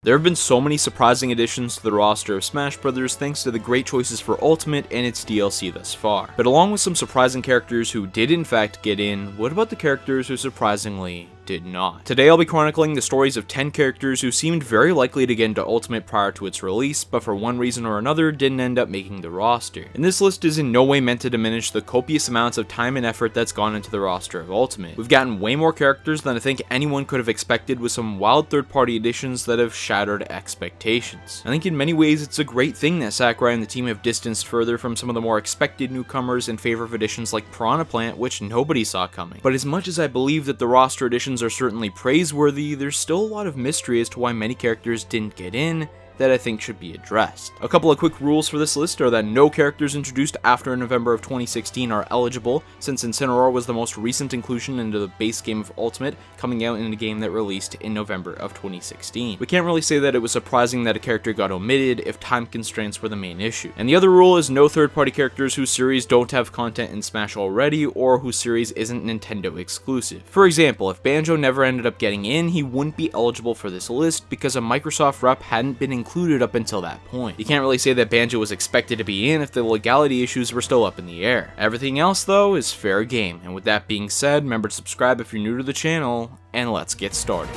There have been so many surprising additions to the roster of Smash Bros. Thanks to the great choices for Ultimate and its DLC thus far. But along with some surprising characters who did in fact get in, what about the characters who surprisingly did not? Today I'll be chronicling the stories of 10 characters who seemed very likely to get into Ultimate prior to its release, but for one reason or another didn't end up making the roster. And this list is in no way meant to diminish the copious amounts of time and effort that's gone into the roster of Ultimate. We've gotten way more characters than I think anyone could have expected, with some wild third-party additions that have shattered expectations. I think in many ways it's a great thing that Sakurai and the team have distanced further from some of the more expected newcomers in favor of additions like Piranha Plant, which nobody saw coming. But as much as I believe that the roster additions are certainly praiseworthy, there's still a lot of mystery as to why many characters didn't get in that I think should be addressed. A couple of quick rules for this list are that no characters introduced after November of 2016 are eligible, since Incineroar was the most recent inclusion into the base game of Ultimate, coming out in a game that released in November of 2016. We can't really say that it was surprising that a character got omitted if time constraints were the main issue. And the other rule is no third-party characters whose series don't have content in Smash already, or whose series isn't Nintendo exclusive. For example, if Banjo never ended up getting in, he wouldn't be eligible for this list because a Microsoft rep hadn't been included up until that point. You can't really say that Banjo was expected to be in if the legality issues were still up in the air. Everything else though is fair game, and with that being said, remember to subscribe if you're new to the channel, and let's get started.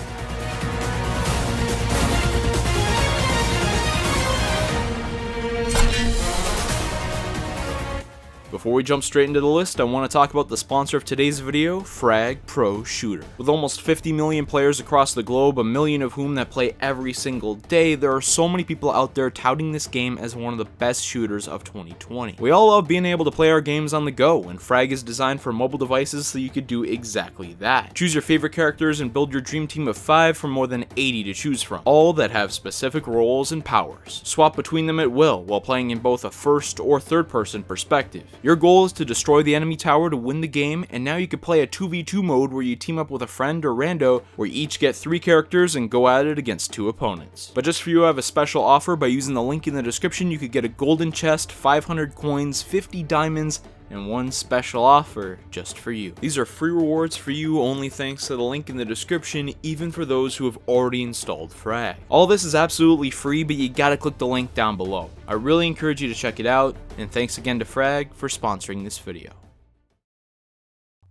Before we jump straight into the list, I want to talk about the sponsor of today's video, Frag Pro Shooter. With almost 50 million players across the globe, a million of whom that play every single day, there are so many people out there touting this game as one of the best shooters of 2020. We all love being able to play our games on the go, and Frag is designed for mobile devices so you could do exactly that. Choose your favorite characters and build your dream team of 5 from more than 80 to choose from, all that have specific roles and powers. Swap between them at will while playing in both a first or third person perspective. Your goal is to destroy the enemy tower to win the game, and now you could play a 2v2 mode where you team up with a friend or rando, where you each get 3 characters and go at it against 2 opponents. But just for you, I have a special offer. By using the link in the description, you could get a golden chest, 500 coins, 50 diamonds, and one special offer just for you. These are free rewards for you only thanks to the link in the description, even for those who have already installed Frag. All this is absolutely free, but you gotta click the link down below. I really encourage you to check it out, and thanks again to Frag for sponsoring this video.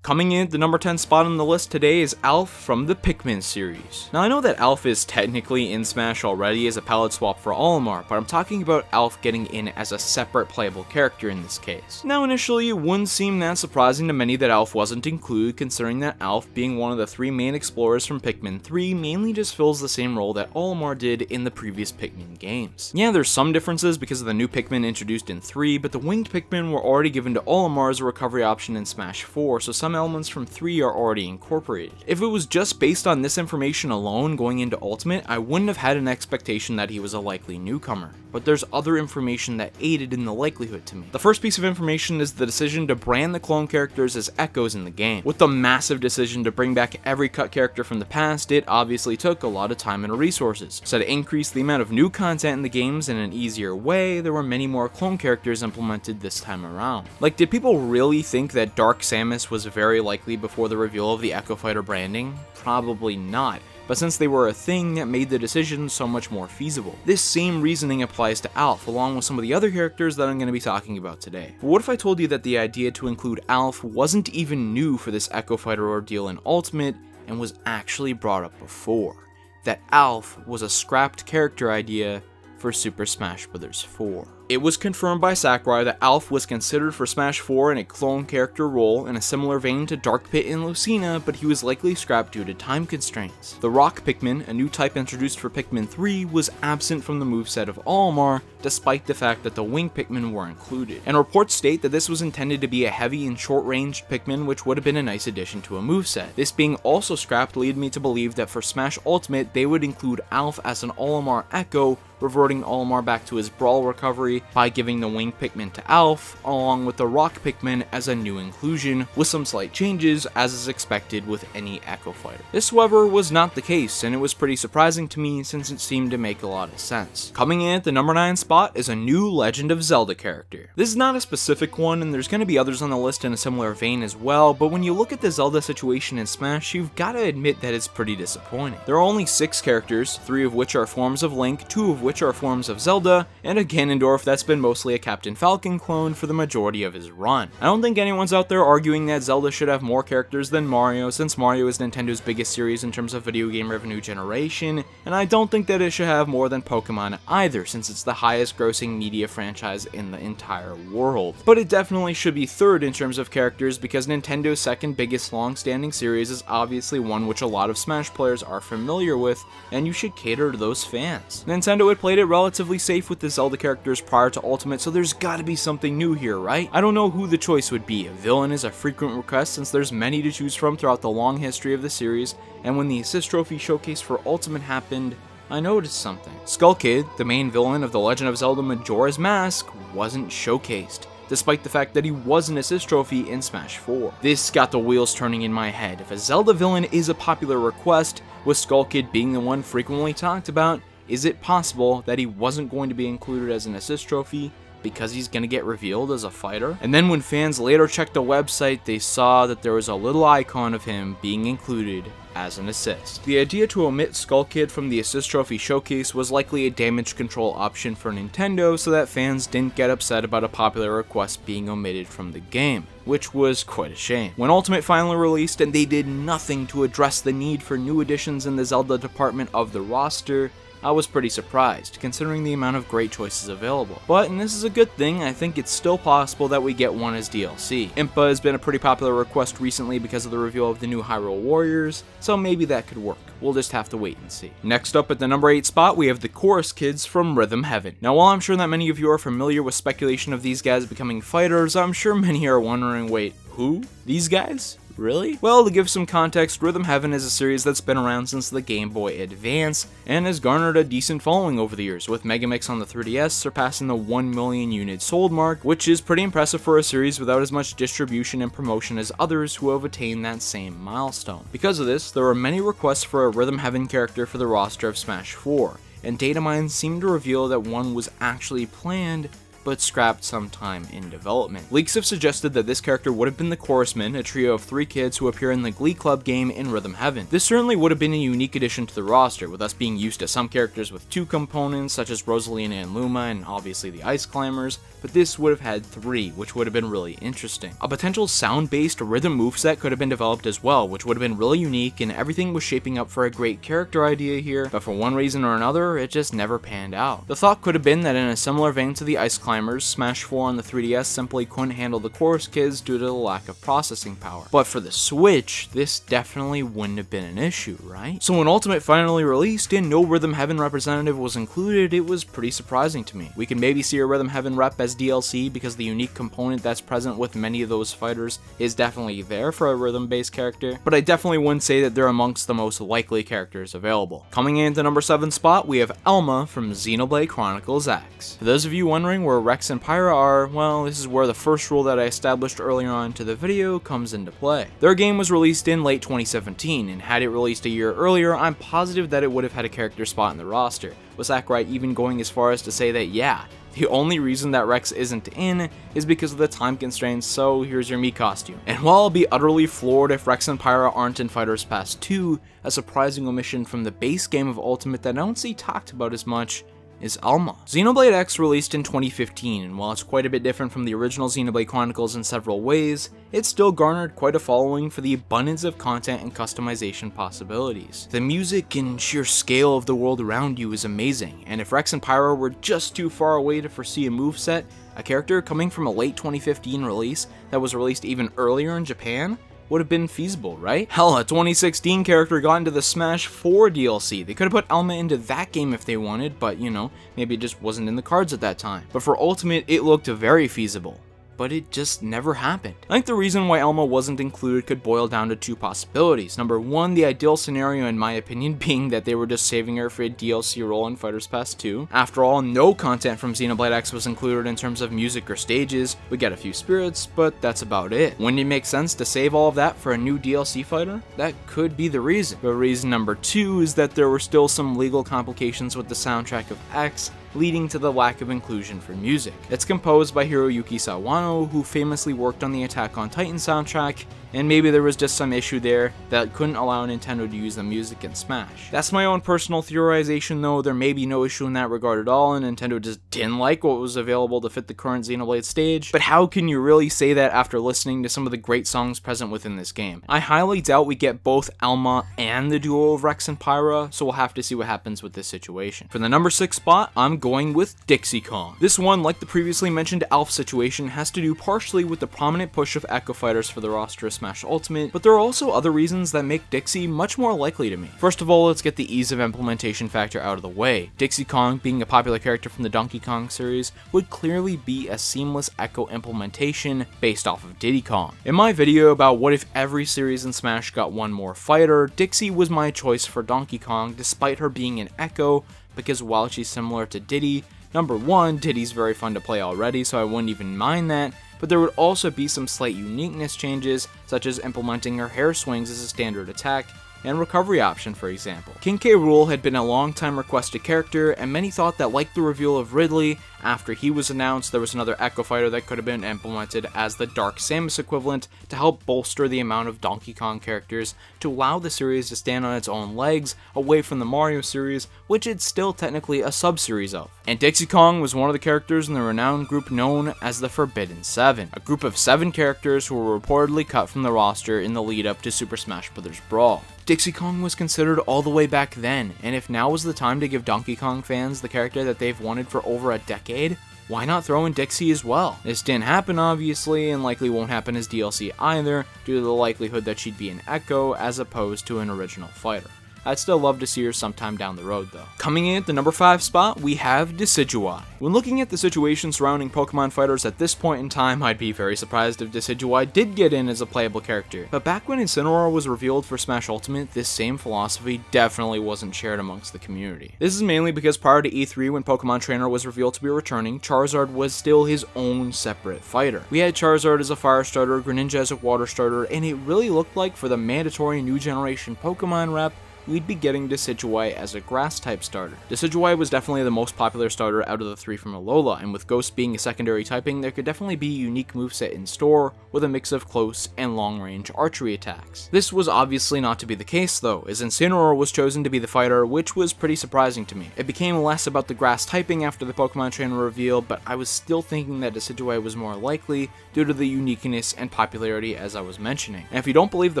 Coming in at the number 10 spot on the list today is Alf from the Pikmin series. Now I know that Alf is technically in Smash already as a palette swap for Olimar, but I'm talking about Alf getting in as a separate playable character in this case. Now initially it wouldn't seem that surprising to many that Alf wasn't included, considering that Alf, being one of the 3 main explorers from Pikmin 3, mainly just fills the same role that Olimar did in the previous Pikmin games. Yeah, there's some differences because of the new Pikmin introduced in 3, but the winged Pikmin were already given to Olimar as a recovery option in Smash 4, so some elements from 3 are already incorporated. If it was just based on this information alone going into Ultimate, I wouldn't have had an expectation that he was a likely newcomer. But there's other information that aided in the likelihood to me. The first piece of information is the decision to brand the clone characters as echoes in the game. With the massive decision to bring back every cut character from the past, it obviously took a lot of time and resources. So to increase the amount of new content in the games in an easier way, there were many more clone characters implemented this time around. Like, did people really think that Dark Samus was very likely before the reveal of the Echo Fighter branding? Probably not. But since they were a thing, that made the decision so much more feasible. This same reasoning applies to Alf, along with some of the other characters that I'm going to be talking about today. But what if I told you that the idea to include Alf wasn't even new for this Echo Fighter ordeal in Ultimate, and was actually brought up before? That Alf was a scrapped character idea for Super Smash Bros. 4. It was confirmed by Sakurai that Alf was considered for Smash 4 in a clone character role in a similar vein to Dark Pit and Lucina, but he was likely scrapped due to time constraints. The Rock Pikmin, a new type introduced for Pikmin 3, was absent from the moveset of Olimar, despite the fact that the Wing Pikmin were included. And reports state that this was intended to be a heavy and short-ranged Pikmin, which would have been a nice addition to a moveset. This being also scrapped lead me to believe that for Smash Ultimate, they would include Alf as an Olimar Echo, reverting Olimar back to his Brawl recovery by giving the Wing Pikmin to Alf, along with the Rock Pikmin as a new inclusion, with some slight changes as is expected with any Echo Fighter. This, however, was not the case, and it was pretty surprising to me since it seemed to make a lot of sense. Coming in at the number 9 spot is a new Legend of Zelda character. This is not a specific one, and there's going to be others on the list in a similar vein as well, but when you look at the Zelda situation in Smash, you've got to admit that it's pretty disappointing. There are only 6 characters, 3 of which are forms of Link, 2 of which are forms of Zelda, and a Ganondorf that's been mostly a Captain Falcon clone for the majority of his run. I don't think anyone's out there arguing that Zelda should have more characters than Mario, since Mario is Nintendo's biggest series in terms of video game revenue generation, and I don't think that it should have more than Pokemon either, since it's the highest grossing media franchise in the entire world. But it definitely should be third in terms of characters, because Nintendo's second biggest long-standing series is obviously one which a lot of Smash players are familiar with, and you should cater to those fans. Nintendo had played it relatively safe with the Zelda characters prior to Ultimate, so there's gotta be something new here, right? I don't know who the choice would be. A villain is a frequent request since there's many to choose from throughout the long history of the series, and when the Assist Trophy showcase for Ultimate happened, I noticed something. Skull Kid, the main villain of The Legend of Zelda Majora's Mask, wasn't showcased, despite the fact that he was an Assist Trophy in Smash 4. This got the wheels turning in my head. If a Zelda villain is a popular request, with Skull Kid being the one frequently talked about, is it possible that he wasn't going to be included as an Assist Trophy because he's going to get revealed as a fighter? And then when fans later checked the website, they saw that there was a little icon of him being included as an assist. The idea to omit Skull Kid from the Assist Trophy showcase was likely a damage control option for Nintendo so that fans didn't get upset about a popular request being omitted from the game, which was quite a shame. When Ultimate finally released and they did nothing to address the need for new additions in the Zelda department of the roster, I was pretty surprised, considering the amount of great choices available. But, and this is a good thing, I think it's still possible that we get one as DLC. Impa has been a pretty popular request recently because of the reveal of the new Hyrule Warriors, so maybe that could work. We'll just have to wait and see. Next up at the number 8 spot, we have the Chorus Kids from Rhythm Heaven. Now, while I'm sure that many of you are familiar with speculation of these guys becoming fighters, I'm sure many are wondering, wait, who? These guys? Really? Well, to give some context, Rhythm Heaven is a series that's been around since the Game Boy Advance, and has garnered a decent following over the years, with Megamix on the 3DS surpassing the 1 million units sold mark, which is pretty impressive for a series without as much distribution and promotion as others who have attained that same milestone. Because of this, there were many requests for a Rhythm Heaven character for the roster of Smash 4, and data mines seemed to reveal that one was actually planned, but scrapped sometime in development. Leaks have suggested that this character would have been the Chorusmen, a trio of 3 kids who appear in the Glee Club game in Rhythm Heaven. This certainly would have been a unique addition to the roster, with us being used to some characters with 2 components, such as Rosalina and Luma, and obviously the Ice Climbers, but this would have had 3, which would have been really interesting. A potential sound-based rhythm moveset could have been developed as well, which would have been really unique, and everything was shaping up for a great character idea here, but for one reason or another, it just never panned out. The thought could have been that in a similar vein to the Ice Climbers, Smash 4 on the 3DS simply couldn't handle the Chorus Kids due to the lack of processing power. But for the Switch, this definitely wouldn't have been an issue, right? So when Ultimate finally released and no Rhythm Heaven representative was included, it was pretty surprising to me. We could maybe see a Rhythm Heaven rep as DLC because the unique component that's present with many of those fighters is definitely there for a rhythm-based character, but I definitely wouldn't say that they're amongst the most likely characters available. Coming in at the number 7 spot, we have Elma from Xenoblade Chronicles X. For those of you wondering where Rex and Pyra are, well, this is where the first rule that I established earlier on to the video comes into play. Their game was released in late 2017, and had it released a year earlier, I'm positive that it would have had a character spot in the roster, with Sakurai even going as far as to say that yeah, the only reason that Rex isn't in is because of the time constraints, so here's your Mii costume. And while I'll be utterly floored if Rex and Pyra aren't in Fighters Pass 2, a surprising omission from the base game of Ultimate that I don't see talked about as much is Alma. Xenoblade X released in 2015, and while it's quite a bit different from the original Xenoblade Chronicles in several ways, it still garnered quite a following for the abundance of content and customization possibilities. The music and sheer scale of the world around you is amazing, and if Rex and Pyra were just too far away to foresee a moveset, a character coming from a late 2015 release that was released even earlier in Japan would have been feasible, right? Hell, a 2016 character got into the Smash 4 DLC. They could have put Alma into that game if they wanted, but you know, maybe it just wasn't in the cards at that time. But for Ultimate, it looked very feasible. but it just never happened. I think the reason why Elma wasn't included could boil down to two possibilities. Number one, the ideal scenario in my opinion being that they were just saving her for a DLC role in Fighters Pass 2. After all, no content from Xenoblade X was included in terms of music or stages. We get a few spirits, but that's about it. Wouldn't it make sense to save all of that for a new DLC fighter? That could be the reason. But reason number two is that there were still some legal complications with the soundtrack of X, leading to the lack of inclusion for music. It's composed by Hiroyuki Sawano, who famously worked on the Attack on Titan soundtrack, and maybe there was just some issue there that couldn't allow Nintendo to use the music in Smash. That's my own personal theorization though, there may be no issue in that regard at all, and Nintendo just didn't like what was available to fit the current Xenoblade stage, but how can you really say that after listening to some of the great songs present within this game? I highly doubt we get both Elma and the duo of Rex and Pyra, so we'll have to see what happens with this situation. For the number 6 spot, I'm going with Dixie Kong. This one, like the previously mentioned Alf situation, has to do partially with the prominent push of Echo Fighters for the roster of Smash Ultimate, but there are also other reasons that make Dixie much more likely to me. First of all, let's get the ease of implementation factor out of the way. Dixie Kong, being a popular character from the Donkey Kong series, would clearly be a seamless Echo implementation based off of Diddy Kong. In my video about what if every series in Smash got one more fighter, Dixie was my choice for Donkey Kong despite her being an Echo, because while she's similar to Diddy, number one, Diddy's very fun to play already, so I wouldn't even mind that, but there would also be some slight uniqueness changes, such as implementing her hair swings as a standard attack, and recovery option for example. King K. Rool had been a long time requested character, and many thought that like the reveal of Ridley, after he was announced there was another Echo fighter that could have been implemented as the Dark Samus equivalent to help bolster the amount of Donkey Kong characters to allow the series to stand on its own legs away from the Mario series, which it's still technically a sub-series of. And Dixie Kong was one of the characters in the renowned group known as the Forbidden Seven, a group of 7 characters who were reportedly cut from the roster in the lead up to Super Smash Bros. Brawl. Dixie Kong was considered all the way back then, and if now was the time to give Donkey Kong fans the character that they've wanted for over a decade, why not throw in Dixie as well? This didn't happen obviously, and likely won't happen as DLC either, due to the likelihood that she'd be an Echo as opposed to an original fighter. I'd still love to see her sometime down the road though. Coming in at the number 5 spot, we have Decidueye. When looking at the situation surrounding Pokemon fighters at this point in time, I'd be very surprised if Decidueye did get in as a playable character. But back when Incineroar was revealed for Smash Ultimate, this same philosophy definitely wasn't shared amongst the community. This is mainly because prior to E3 when Pokemon Trainer was revealed to be returning, Charizard was still his own separate fighter. We had Charizard as a fire starter, Greninja as a water starter, and it really looked like for the mandatory new generation Pokemon rep, we'd be getting Decidueye as a grass-type starter. Decidueye was definitely the most popular starter out of the 3 from Alola, and with Ghost being a secondary typing, there could definitely be a unique moveset in store with a mix of close and long-range archery attacks. This was obviously not to be the case though, as Incineroar was chosen to be the fighter, which was pretty surprising to me. It became less about the grass typing after the Pokemon Trainer reveal, but I was still thinking that Decidueye was more likely due to the uniqueness and popularity as I was mentioning. And if you don't believe the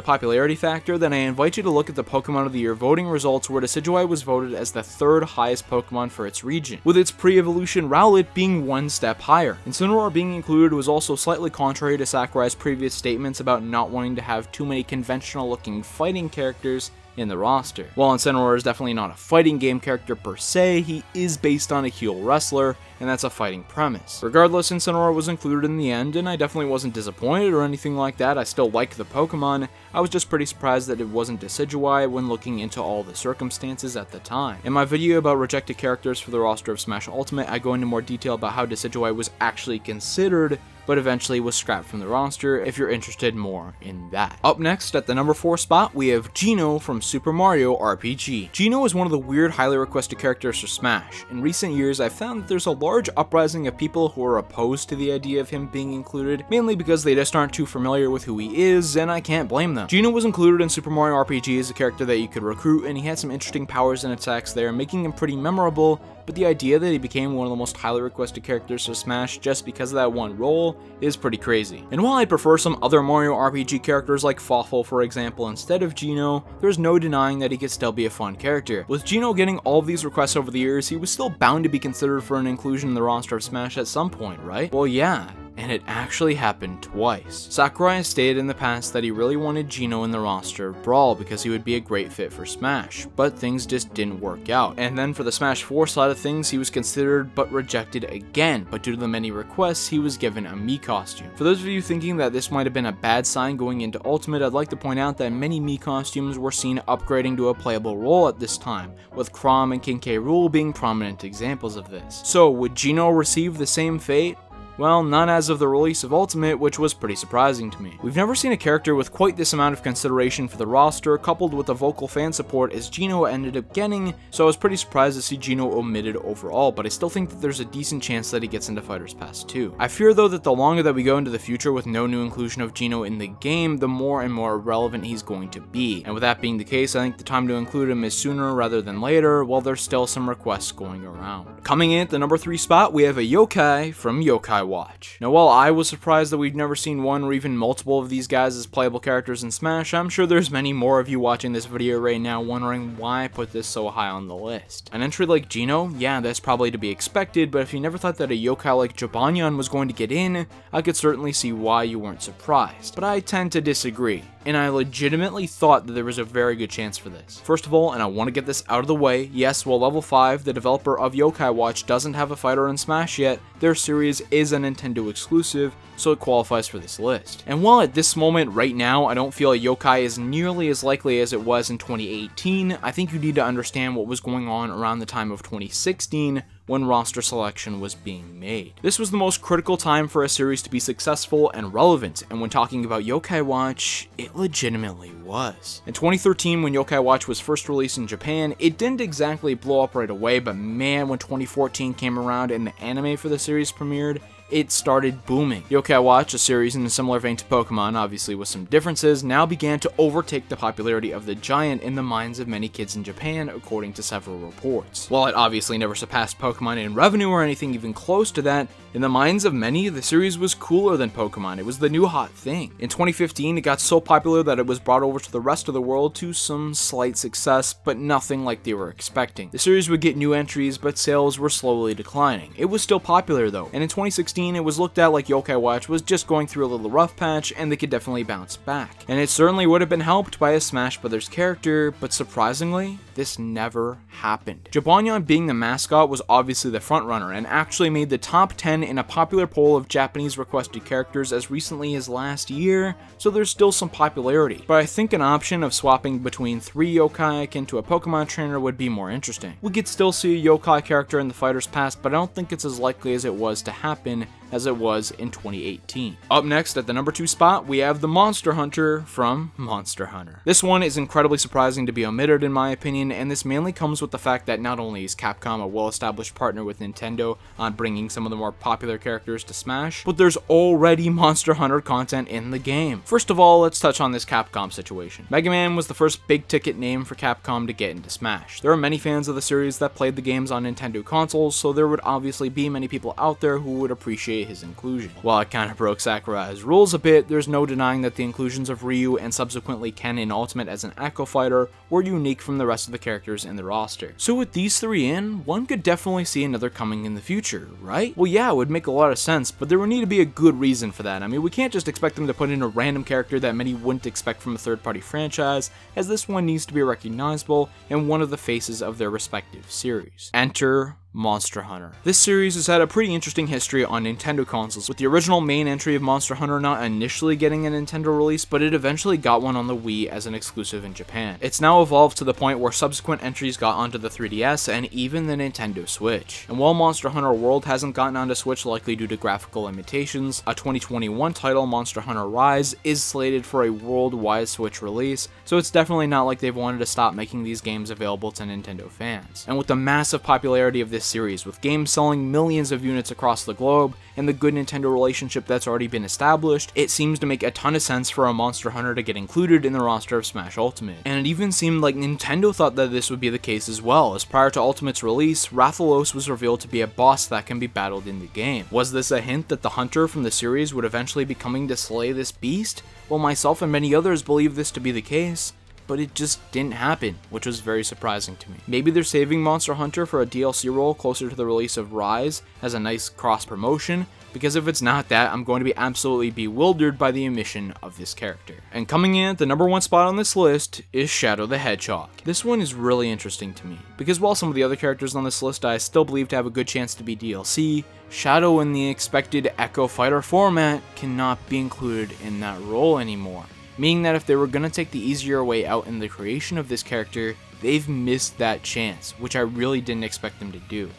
popularity factor, then I invite you to look at the Pokemon of the Year voting results, where Decidueye was voted as the 3rd highest Pokemon for its region, with its pre-evolution Rowlet being 1 step higher. Incineroar being included was also slightly contrary to Sakurai's previous statements about not wanting to have too many conventional looking fighting characters in the roster. While Incineroar is definitely not a fighting game character per se, he is based on a heel wrestler, and that's a fighting premise. Regardless, Incineroar was included in the end, and I definitely wasn't disappointed or anything like that. I still like the Pokemon. I was just pretty surprised that it wasn't Decidueye when looking into all the circumstances at the time. In my video about rejected characters for the roster of Smash Ultimate, I go into more detail about how Decidueye was actually considered, but eventually was scrapped from the roster if you're interested more in that. Up next, at the number 4 spot, we have Gino from Super Mario RPG. Gino is one of the weird, highly requested characters for Smash. In recent years, I've found that there's a large uprising of people who are opposed to the idea of him being included, mainly because they just aren't too familiar with who he is, and I can't blame them. Gino was included in Super Mario RPG as a character that you could recruit, and he had some interesting powers and attacks there, making him pretty memorable, but the idea that he became one of the most highly requested characters for Smash just because of that one role is pretty crazy. And while I prefer some other Mario RPG characters like Fawful for example instead of Gino, there's no denying that he could still be a fun character. With Gino getting all of these requests over the years, he was still bound to be considered for an inclusion in the roster of Smash at some point, right? Well yeah. and it actually happened twice. Sakurai has stated in the past that he really wanted Gino in the roster of Brawl because he would be a great fit for Smash, but things just didn't work out. And then for the Smash 4 side of things, he was considered but rejected again, but due to the many requests, he was given a Mii costume. For those of you thinking that this might have been a bad sign going into Ultimate, I'd like to point out that many Mii costumes were seen upgrading to a playable role at this time, with Chrom and King K. Rool being prominent examples of this. So, would Gino receive the same fate? Well, not as of the release of Ultimate, which was pretty surprising to me. We've never seen a character with quite this amount of consideration for the roster, coupled with the vocal fan support as Gino ended up getting, so I was pretty surprised to see Gino omitted overall, but I still think that there's a decent chance that he gets into Fighters Pass 2. I fear though that the longer that we go into the future with no new inclusion of Gino in the game, the more and more irrelevant he's going to be. And with that being the case, I think the time to include him is sooner rather than later, while there's still some requests going around. Coming in at the number 3 spot, we have a yokai from Yokai Watch. Now, while I was surprised that we'd never seen one or even multiple of these guys as playable characters in Smash, I'm sure there's many more of you watching this video right now wondering why I put this so high on the list. An entry like Gino, yeah, that's probably to be expected, but if you never thought that a yokai like Jibanyan was going to get in, I could certainly see why you weren't surprised. But I tend to disagree, and I legitimately thought that there was a very good chance for this. First of all, and I want to get this out of the way, yes, while Level 5, the developer of Yokai Watch, doesn't have a fighter in Smash yet, their series is a Nintendo exclusive, so it qualifies for this list. And while at this moment, right now, I don't feel a yokai is nearly as likely as it was in 2018, I think you need to understand what was going on around the time of 2016, when roster selection was being made. This was the most critical time for a series to be successful and relevant, and when talking about Yokai Watch, it legitimately was. In 2013, when Yokai Watch was first released in Japan, it didn't exactly blow up right away, but man, when 2014 came around and the anime for the series premiered, it started booming. Yokai Watch, a series in a similar vein to Pokemon, obviously with some differences, now began to overtake the popularity of the giant in the minds of many kids in Japan, according to several reports. While it obviously never surpassed Pokemon in revenue or anything even close to that, in the minds of many, the series was cooler than Pokemon. It was the new hot thing. In 2015, it got so popular that it was brought over to the rest of the world to some slight success, but nothing like they were expecting. The series would get new entries, but sales were slowly declining. It was still popular though, and in 2016, it was looked at like Yokai Watch was just going through a little rough patch and they could definitely bounce back. And it certainly would have been helped by a Smash Brothers character, but surprisingly, this never happened. Jibanyan being the mascot was obviously the frontrunner and actually made the top 10 in a popular poll of Japanese requested characters as recently as last year, so there's still some popularity. But I think an option of swapping between 3 yokai akin to a Pokemon trainer would be more interesting. We could still see a yokai character in the Fighters Pass, but I don't think it's as likely as it was to happen as it was in 2018. Up next at the number 2 spot, we have the Monster Hunter from Monster Hunter. This one is incredibly surprising to be omitted in my opinion, and this mainly comes with the fact that not only is Capcom a well-established partner with Nintendo on bringing some of the more popular characters to Smash, but there's already Monster Hunter content in the game. First of all, let's touch on this Capcom situation. Mega Man was the first big-ticket name for Capcom to get into Smash. There are many fans of the series that played the games on Nintendo consoles, so there would obviously be many people out there who would appreciate his inclusion. While it kind of broke Sakurai's rules a bit, there's no denying that the inclusions of Ryu and subsequently Ken in Ultimate as an Echo Fighter were unique from the rest of the characters in the roster. So with these 3 in, one could definitely see another coming in the future, right? Well yeah, it would make a lot of sense, but there would need to be a good reason for that. I mean, we can't just expect them to put in a random character that many wouldn't expect from a third-party franchise, as this one needs to be recognizable and one of the faces of their respective series. Enter Monster Hunter. This series has had a pretty interesting history on Nintendo consoles, with the original main entry of Monster Hunter not initially getting a Nintendo release, but it eventually got one on the Wii as an exclusive in Japan. It's now evolved to the point where subsequent entries got onto the 3DS and even the Nintendo Switch. And while Monster Hunter World hasn't gotten onto Switch likely due to graphical limitations, a 2021 title, Monster Hunter Rise, is slated for a worldwide Switch release, so it's definitely not like they've wanted to stop making these games available to Nintendo fans. And with the massive popularity of this series, with games selling millions of units across the globe, and the good Nintendo relationship that's already been established, it seems to make a ton of sense for a Monster Hunter to get included in the roster of Smash Ultimate. And it even seemed like Nintendo thought that this would be the case as well, as prior to Ultimate's release, Rathalos was revealed to be a boss that can be battled in the game. Was this a hint that the hunter from the series would eventually be coming to slay this beast? Well, myself and many others believe this to be the case, but it just didn't happen, which was very surprising to me. Maybe they're saving Monster Hunter for a DLC role closer to the release of Rise as a nice cross promotion, because if it's not that, I'm going to be absolutely bewildered by the omission of this character. And coming in at the number 1 spot on this list is Shadow the Hedgehog. This one is really interesting to me, because while some of the other characters on this list I still believe to have a good chance to be DLC, Shadow in the expected Echo Fighter format cannot be included in that role anymore. Meaning that if they were going to take the easier way out in the creation of this character, they've missed that chance, which I really didn't expect them to do.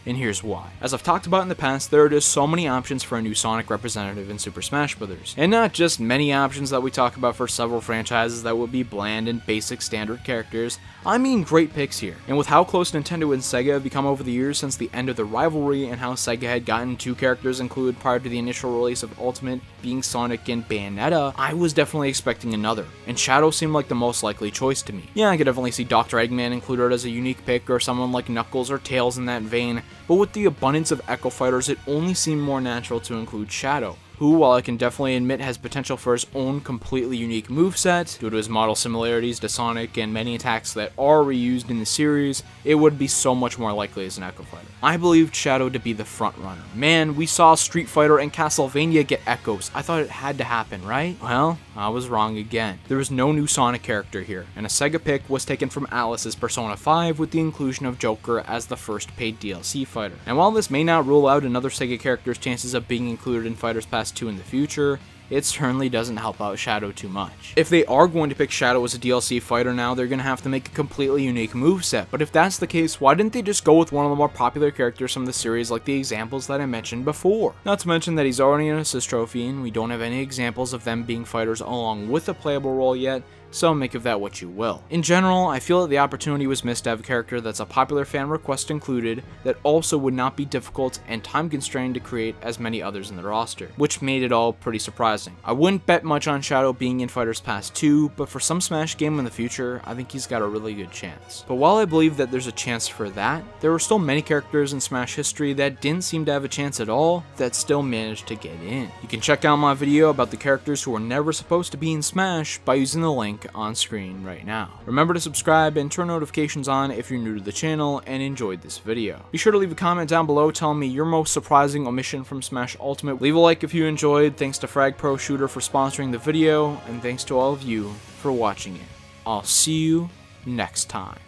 And here's why. As I've talked about in the past, there are just so many options for a new Sonic representative in Super Smash Bros. And not just many options that we talk about for several franchises that would be bland and basic standard characters, I mean great picks here. And with how close Nintendo and Sega have become over the years since the end of the rivalry, and how Sega had gotten 2 characters included prior to the initial release of Ultimate being Sonic and Bayonetta, I was definitely expecting another, and Shadow seemed like the most likely choice to me. Yeah, I could definitely see Dr. Eggman included as a unique pick, or someone like Knuckles or Tails in that vein, but with the abundance of Echo Fighters, it only seemed more natural to include Shadow, who, while I can definitely admit has potential for his own completely unique moveset, due to his model similarities to Sonic and many attacks that are reused in the series, it would be so much more likely as an Echo Fighter. I believed Shadow to be the front runner. Man, we saw Street Fighter and Castlevania get echoes. I thought it had to happen, right? Well, I was wrong again. There was no new Sonic character here, and a Sega pick was taken from Alice's Persona 5 with the inclusion of Joker as the first paid DLC fighter. And while this may not rule out another Sega character's chances of being included in Fighters Pass 2 in the future, it certainly doesn't help out Shadow too much. If they are going to pick Shadow as a DLC fighter now, they're going to have to make a completely unique moveset, but if that's the case, why didn't they just go with one of the more popular characters from the series like the examples that I mentioned before? Not to mention that he's already an assist trophy, and we don't have any examples of them being fighters along with a playable role yet, so make of that what you will. In general, I feel that the opportunity was missed to have a character that's a popular fan request included, that also would not be difficult and time constrained to create as many others in the roster, which made it all pretty surprising. I wouldn't bet much on Shadow being in Fighters Pass 2, but for some Smash game in the future, I think he's got a really good chance. But while I believe that there's a chance for that, there were still many characters in Smash history that didn't seem to have a chance at all, that still managed to get in. You can check out my video about the characters who were never supposed to be in Smash by using the link on screen right now. Remember to subscribe and turn notifications on if you're new to the channel and enjoyed this video. Be sure to leave a comment down below telling me your most surprising omission from Smash Ultimate. Leave a like if you enjoyed. Thanks to Frag Pro Shooter for sponsoring the video, and thanks to all of you for watching it. I'll see you next time.